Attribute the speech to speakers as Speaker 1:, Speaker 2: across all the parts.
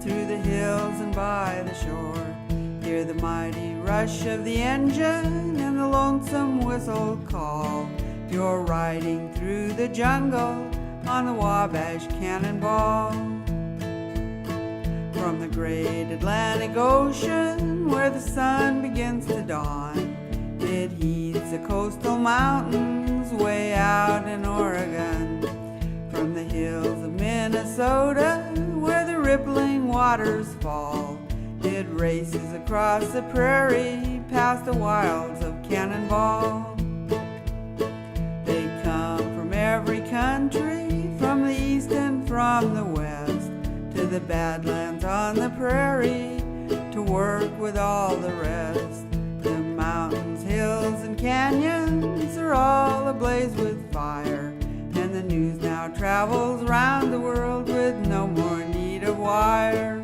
Speaker 1: through the hills and by the shore. Hear the mighty rush of the engine and the lonesome whistle call. You're riding through the jungle on the Wabash Cannonball. From the great Atlantic Ocean, where the sun begins to dawn, it heats the coastal mountains way out in Oregon. From the hills of Minnesota, where the rippling waters fall, it races across the prairie past the wilds of Cannonball. They come from every country, from the east and from the west, to the Badlands on the prairie to work with all the rest. The mountains, hills, and canyons are all ablaze with fire, and the news now travels round the world with no more need of wires.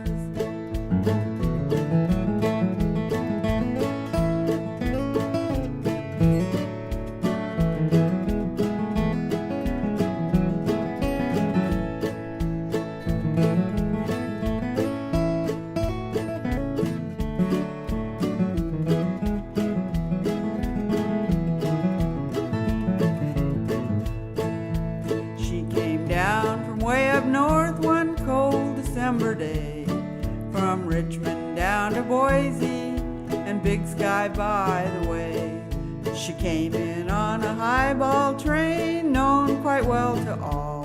Speaker 1: Way up north one cold December day, from Richmond down to Boise and Big Sky by the way. She came in on a highball train known quite well to all,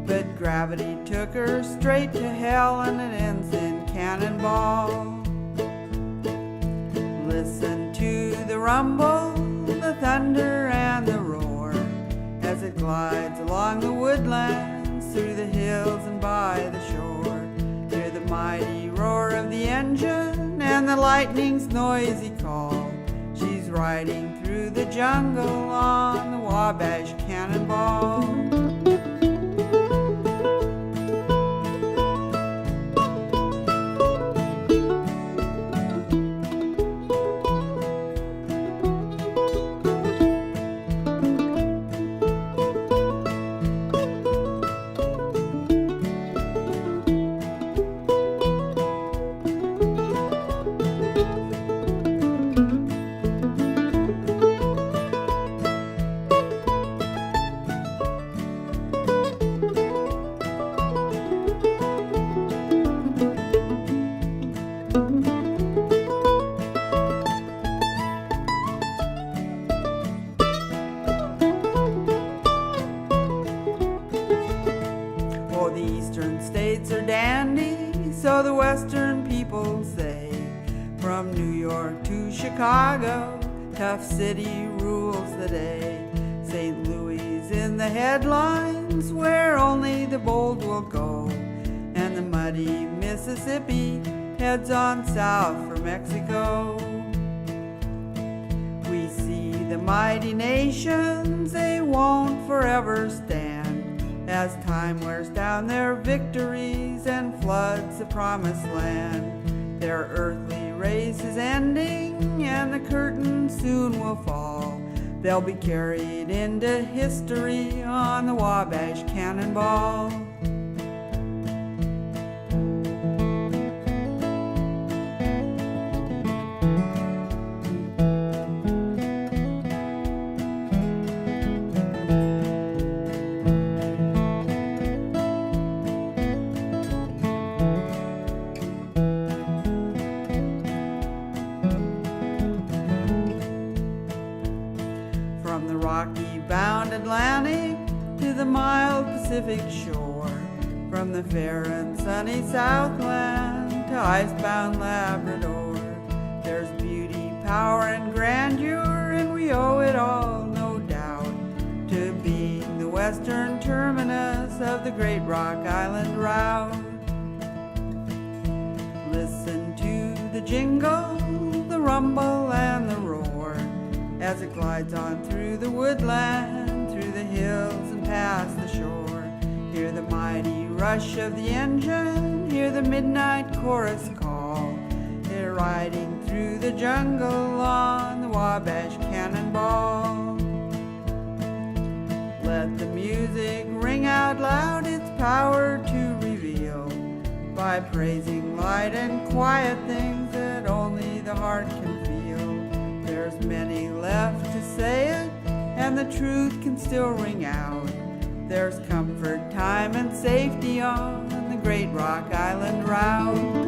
Speaker 1: but gravity took her straight to hell and it ends in Cannonball. Listen to the rumble, the thunder and the roar as it glides along the woodland through the hills and by the shore. Hear the mighty roar of the engine and the lightning's noisy call. She's riding through the jungle on the Wabash Cannonball. The eastern states are dandy, so the western people say. From New York to Chicago, tough city rules the day. St. Louis in the headlines, where only the bold will go, and the muddy Mississippi heads on south for Mexico. We see the mighty nations, they won't forever stand, as time wears down their victories and floods the promised land. Their earthly race is ending and the curtain soon will fall. They'll be carried into history on the Wabash Cannonball. From the rocky-bound Atlantic to the mild Pacific shore, from the fair and sunny Southland to icebound Labrador, there's beauty, power, and grandeur, and we owe it all, no doubt, to being the western terminus of the great Rock Island route. Listen to the jingle, the rumble, and the roar as it glides on through the woodland, through the hills and past the shore. Hear the mighty rush of the engine, hear the midnight chorus call. They're riding through the jungle on the Wabash Cannonball. Let the music ring out loud its power to reveal. by praising light and quiet things that only the heart can feel. There's many left to say it, and the truth can still ring out. There's comfort, time, and safety on the Great Rock Island route.